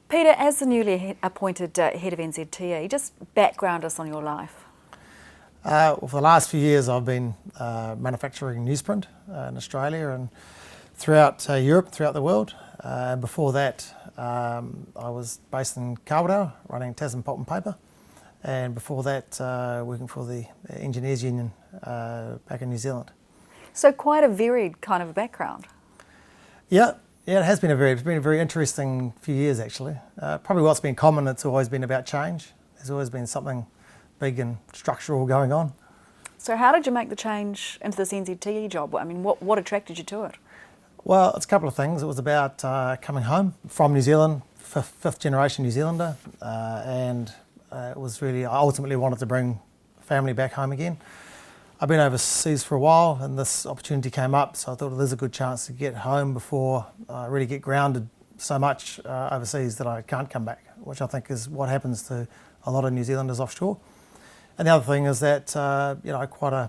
Peter, as the newly appointed head of NZTE, just background us on your life. Well, for the last few years I've been manufacturing newsprint in Australia and throughout Europe, throughout the world. And before that I was based in Caldwell running Tasman Pulp and Paper, and before that working for the Engineers Union back in New Zealand. So quite a varied kind of background. Yeah, it has been it's been a very interesting few years actually. Probably what's been common, it's always been about change. There's always been something big and structural going on. So how did you make the change into this NZTE job? I mean, what attracted you to it? Well, it's a couple of things. It was about coming home from New Zealand, fifth generation New Zealander, and it was really, I ultimately wanted to bring family back home again. I've been overseas for a while and this opportunity came up, so I thought there's a good chance to get home before I really get grounded so much overseas that I can't come back, which I think is what happens to a lot of New Zealanders offshore. And the other thing is that, quite a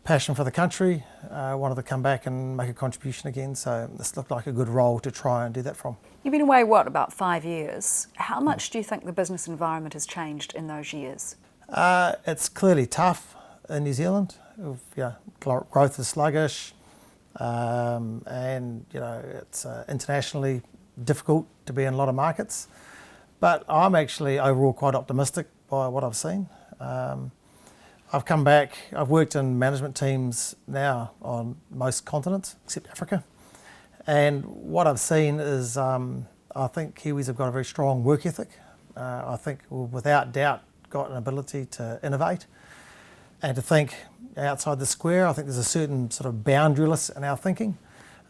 passion for the country. I wanted to come back and make a contribution again, so this looked like a good role to try and do that from. You've been away, about 5 years? How much do you think the business environment has changed in those years? It's clearly tough in New Zealand. Growth is sluggish, and it's internationally difficult to be in a lot of markets. But I'm actually overall quite optimistic by what I've seen. I've come back, I've worked in management teams now on most continents except Africa, and what I've seen is I think Kiwis have got a very strong work ethic. I think we've without doubt got an ability to innovate and to think outside the square. I think there's a certain sort of boundaryless in our thinking.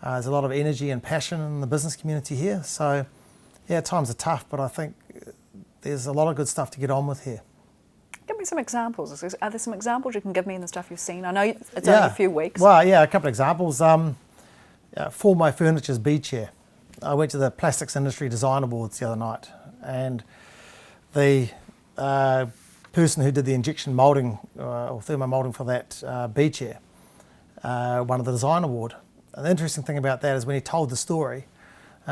There's a lot of energy and passion in the business community here, so yeah, times are tough, but I think there's a lot of good stuff to get on with here. Give me some examples. Are there some examples you can give me in the stuff you've seen? I know it's only a few weeks. Well, yeah, a couple of examples. For my furniture's B chair, I went to the Plastics Industry Design Awards the other night, and the person who did the injection moulding or thermo moulding for that B chair won the design award. And the interesting thing about that is when he told the story,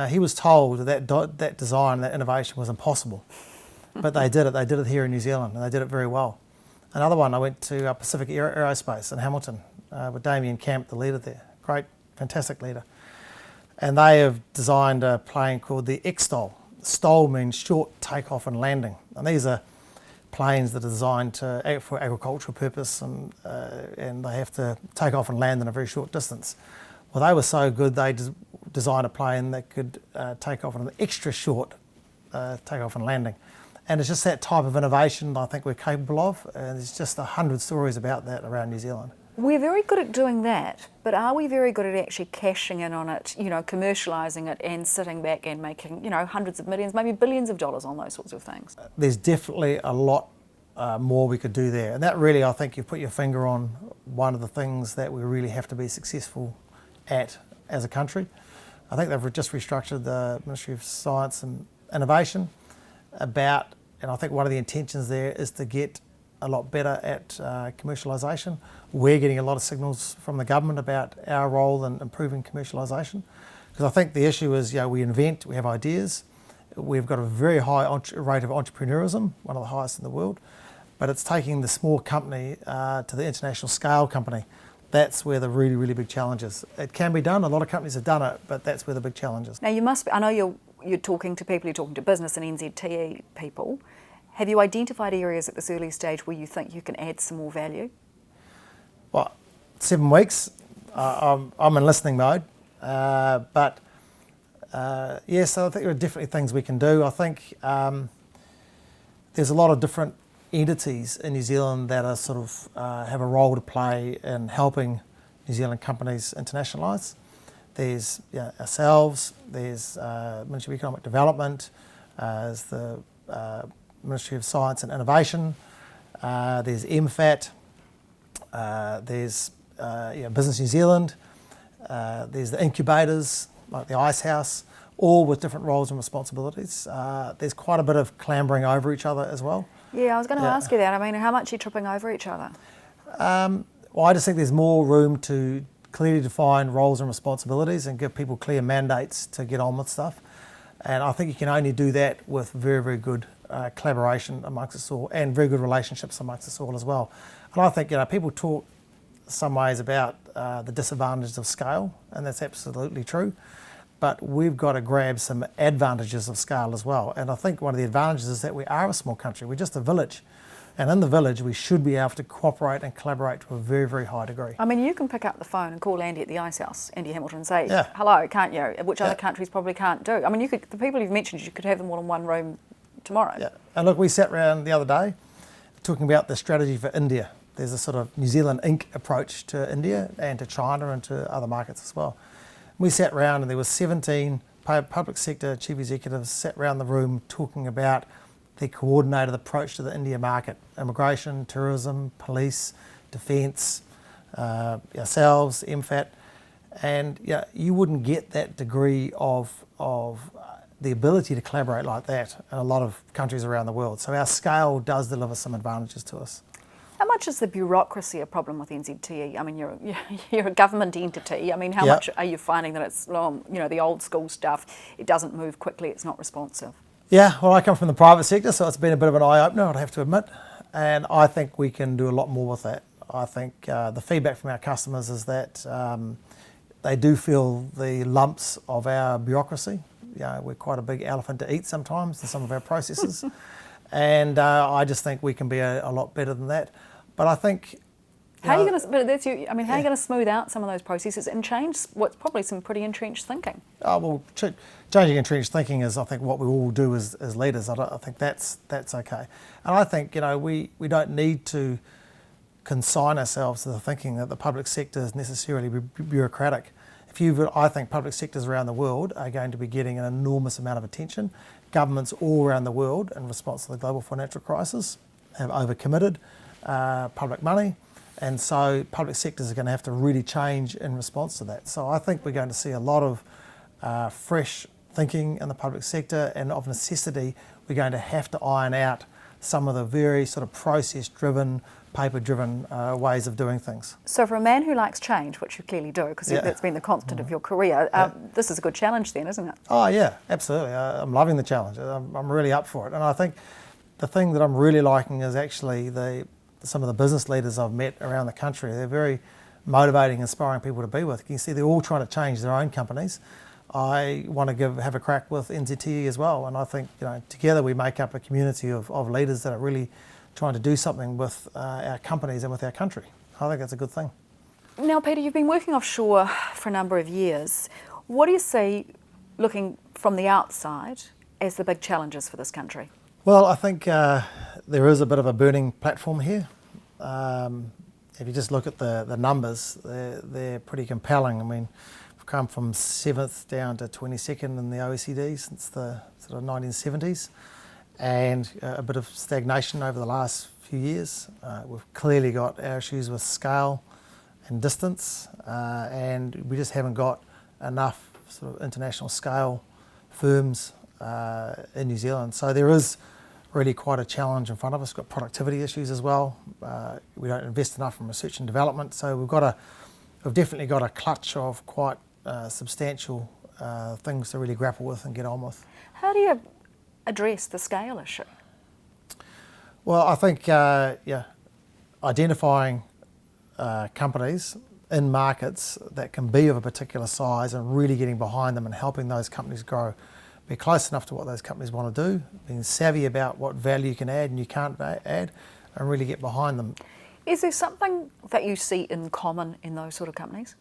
he was told that design, that innovation was impossible. But they did it here in New Zealand, and they did it very well. Another one, I went to Pacific Aerospace in Hamilton with Damien Camp, the leader there. Great, fantastic leader. And they have designed a plane called the X-STOL. STOL means short takeoff and landing. And these are planes that are designed for agricultural purpose, and they have to take off and land in a very short distance. Well, they were so good, they designed a plane that could take off in an extra short takeoff and landing. And it's just that type of innovation I think we're capable of, and there's just 100 stories about that around New Zealand. We're very good at doing that, but are we very good at actually cashing in on it, commercialising it and sitting back and making, hundreds of millions, maybe billions of dollars on those sorts of things? There's definitely a lot more we could do there, and that really, I think you've put your finger on one of the things that we really have to be successful at as a country. I think they've just restructured the Ministry of Science and Innovation and I think one of the intentions there is to get a lot better at commercialisation. We're getting a lot of signals from the government about our role in improving commercialisation, because I think the issue is, we invent, we have ideas, we've got a very high rate of entrepreneurism, one of the highest in the world, but it's taking the small company to the international scale company. That's where the really, really big challenge is. It can be done, a lot of companies have done it, but that's where the big challenge is. Now you must be, I know you're talking to people, you're talking to business and NZTE people. Have you identified areas at this early stage where you think you can add some more value? Well, 7 weeks, I'm in listening mode, so I think there are definitely things we can do. I think there's a lot of different entities in New Zealand that are sort of have a role to play in helping New Zealand companies internationalise. There's ourselves, there's Ministry of Economic Development, there's the Ministry of Science and Innovation, there's MFAT, there's Business New Zealand, there's the incubators like the Ice House, all with different roles and responsibilities. There's quite a bit of clambering over each other as well. Yeah, I was going to ask you that. I mean, how much are you tripping over each other? Well, I just think there's more room to clearly define roles and responsibilities and give people clear mandates to get on with stuff. And I think you can only do that with very, very good collaboration amongst us all and very good relationships amongst us all as well. And I think, people talk some ways about the disadvantages of scale, and that's absolutely true. But we've got to grab some advantages of scale as well. And I think one of the advantages is that we are a small country. We're just a village. And in the village, we should be able to cooperate and collaborate to a very, very high degree. I mean, you can pick up the phone and call Andy at the Ice House, Andy Hamilton, and say, Yeah. hello, can't you? Which Yeah. other countries probably can't do. I mean, the people you've mentioned, you could have them all in one room tomorrow. Yeah. And look, we sat around the other day talking about the strategy for India. There's a sort of New Zealand Inc. approach to India and to China and to other markets as well. We sat around and there were 17 public sector chief executives sat around the room talking about the coordinated approach to the India market: immigration, tourism, police, defence, ourselves, MFAT. And you wouldn't get that degree of the ability to collaborate like that in a lot of countries around the world. So our scale does deliver some advantages to us. How much is the bureaucracy a problem with NZTE? I mean, you're a government entity. I mean, how Yep. much are you finding that it's, the old school stuff, it doesn't move quickly, it's not responsive? Yeah, well, I come from the private sector, so it's been a bit of an eye-opener, I'd have to admit. And I think we can do a lot more with that. I think the feedback from our customers is that they do feel the lumps of our bureaucracy. We're quite a big elephant to eat sometimes in some of our processes. And I just think we can be a lot better than that. But I think... How are you going to smooth out some of those processes and change what's probably some pretty entrenched thinking? Changing entrenched thinking is, I think, what we all do as leaders. I think that's okay. And I think, we don't need to consign ourselves to the thinking that the public sector is necessarily bureaucratic. I think public sectors around the world are going to be getting an enormous amount of attention. Governments all around the world, in response to the global financial crisis, have overcommitted public money. And so public sectors are going to have to really change in response to that. So I think we're going to see a lot of fresh thinking in the public sector, and of necessity, we're going to have to iron out some of the very sort of process-driven, paper-driven ways of doing things. So for a man who likes change, which you clearly do, because that's been the constant of your career, this is a good challenge then, isn't it? Oh yeah, absolutely. I'm loving the challenge. I'm really up for it. And I think the thing that I'm really liking is actually some of the business leaders I've met around the country. They're very motivating, inspiring people to be with. You can see they're all trying to change their own companies. I want to have a crack with NZTE as well, and I think together we make up a community of leaders that are really trying to do something with our companies and with our country. I think that's a good thing. Now, Peter, you've been working offshore for a number of years. What do you see, looking from the outside, as the big challenges for this country? Well, I think there is a bit of a burning platform here. If you just look at the numbers, they're pretty compelling. I mean, we've come from 7th down to 22nd in the OECD since the sort of 1970s, and a bit of stagnation over the last few years. We've clearly got our issues with scale and distance, and we just haven't got enough sort of international scale firms in New Zealand. So there is really quite a challenge in front of us. We've got productivity issues as well. We don't invest enough in research and development, so we've definitely got a clutch of quite substantial things to really grapple with and get on with. How do you address the scale issue? Well, I think identifying companies in markets that can be of a particular size and really getting behind them and helping those companies grow. Be close enough to what those companies want to do, being savvy about what value you can add and you can't add, and really get behind them. Is there something that you see in common in those sort of companies?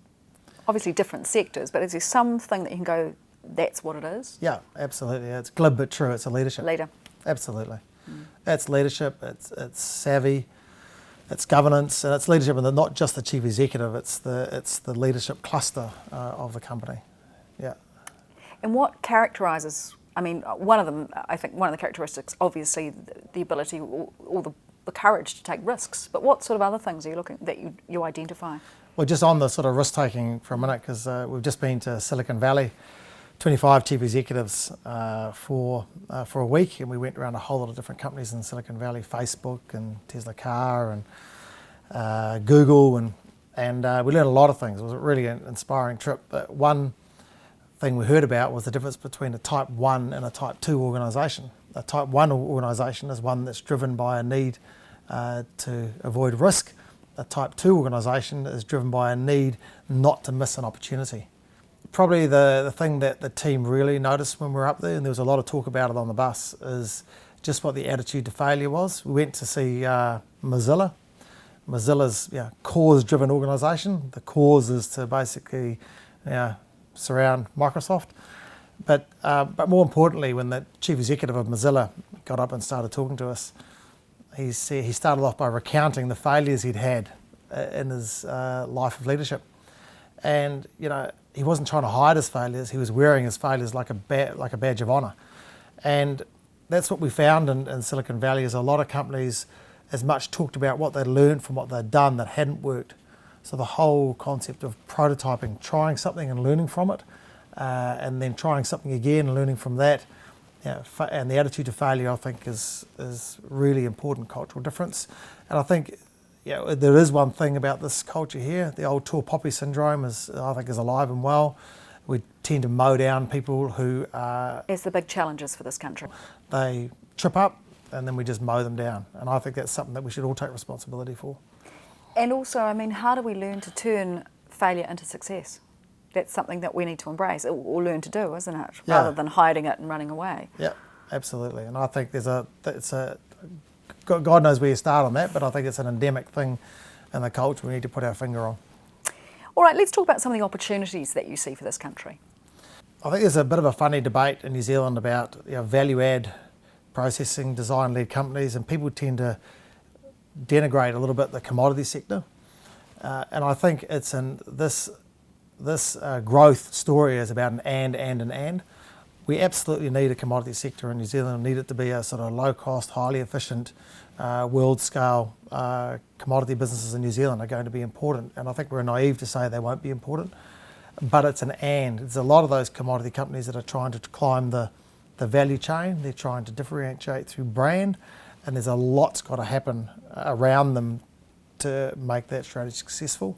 Obviously different sectors, but is there something that you can go, that's what it is? Yeah, absolutely. It's glib but true. It's a leadership. Leader. Absolutely. It's leadership, it's savvy, it's governance, and it's leadership, and not just the chief executive, it's the leadership cluster of the company. Yeah. And what characterises, I mean, one of the characteristics, obviously, the ability or the courage to take risks, but what sort of other things are you looking that you identify? Well, just on the sort of risk taking for a minute, because we've just been to Silicon Valley, 25 chief executives for a week, and we went around a whole lot of different companies in Silicon Valley, Facebook and Tesla Car and Google, and we learned a lot of things. It was a really inspiring trip. But one thing we heard about was the difference between a type 1 and a type 2 organisation. A type 1 organisation is one that's driven by a need to avoid risk. A type 2 organisation is driven by a need not to miss an opportunity. Probably the thing that the team really noticed when we were up there, and there was a lot of talk about it on the bus, is just what the attitude to failure was. We went to see Mozilla. Mozilla's cause-driven organisation. The cause is to basically surround Microsoft. But more importantly, when the chief executive of Mozilla got up and started talking to us, he started off by recounting the failures he'd had in his life of leadership. And he wasn't trying to hide his failures. He was wearing his failures like a badge of honour. And that's what we found in Silicon Valley, is a lot of companies as much talked about what they'd learned from what they'd done that hadn't worked. So the whole concept of prototyping, trying something and learning from it, and then trying something again and learning from that, and the attitude to failure, I think, is really important cultural difference. And I think there is one thing about this culture here. The old tall poppy syndrome is alive and well. We tend to mow down people who are... It's the big challenges for this country. They trip up and then we just mow them down. And I think that's something that we should all take responsibility for. And also, how do we learn to turn failure into success? That's something that we need to embrace or learn to do, isn't it? Yeah. Rather than hiding it and running away. Yeah, absolutely. And I think God knows where you start on that, but I think it's an endemic thing in the culture we need to put our finger on. All right, let's talk about some of the opportunities that you see for this country. I think there's a bit of a funny debate in New Zealand about value-add processing, design-led companies, and people tend to denigrate a little bit the commodity sector. And I think it's in this growth story is about an and. We absolutely need a commodity sector in New Zealand. We need it to be a sort of low-cost, highly efficient, world-scale commodity businesses in New Zealand are going to be important. And I think we're naive to say they won't be important. But it's an and. There's a lot of those commodity companies that are trying to climb the value chain. They're trying to differentiate through brand. And there's a lot's got to happen around them to make that strategy successful.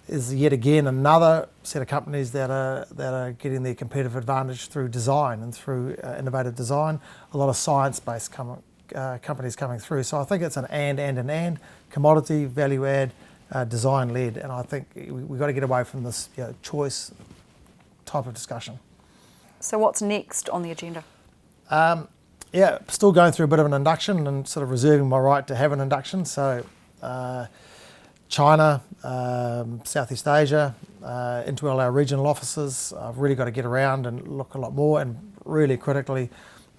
Is yet again another set of companies that are getting their competitive advantage through design and through innovative design. A lot of science-based companies coming through. So I think it's an and, commodity, value-add, design-led, and I think we've got to get away from this choice type of discussion. So what's next on the agenda? Still going through a bit of an induction and sort of reserving my right to have an induction. So China, Southeast Asia, into all our regional offices. I've really got to get around and look a lot more, and really critically,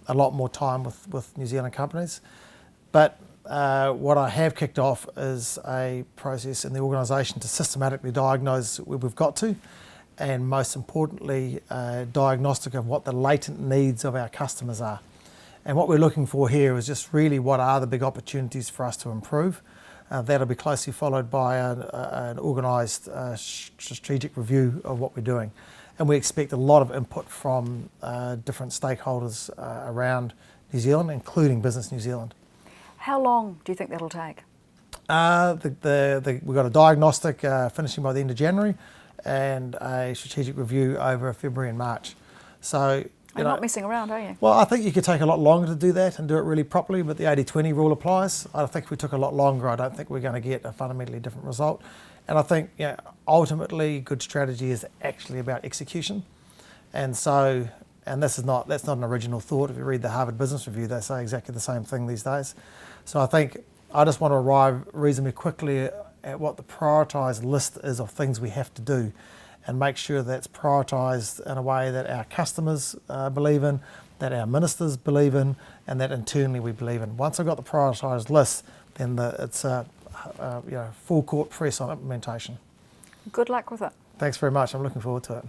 a lot more time with New Zealand companies. But what I have kicked off is a process in the organisation to systematically diagnose where we've got to, and most importantly, a diagnostic of what the latent needs of our customers are. And what we're looking for here is just really what are the big opportunities for us to improve. That'll be closely followed by an organised strategic review of what we're doing. And we expect a lot of input from different stakeholders around New Zealand, including Business New Zealand. How long do you think that'll take? We've got a diagnostic finishing by the end of January and a strategic review over February and March. So You're not messing around, are you? Well, I think you could take a lot longer to do that and do it really properly, but the 80-20 rule applies. I think if we took a lot longer, I don't think we're going to get a fundamentally different result. And I think ultimately good strategy is actually about execution. And that's not an original thought. If you read the Harvard Business Review, they say exactly the same thing these days. So I think I just want to arrive reasonably quickly at what the prioritised list is of things we have to do, and make sure that's prioritised in a way that our customers believe in, that our ministers believe in, and that internally we believe in. Once I've got the prioritised list, then it's a full court press on implementation. Good luck with it. Thanks very much. I'm looking forward to it.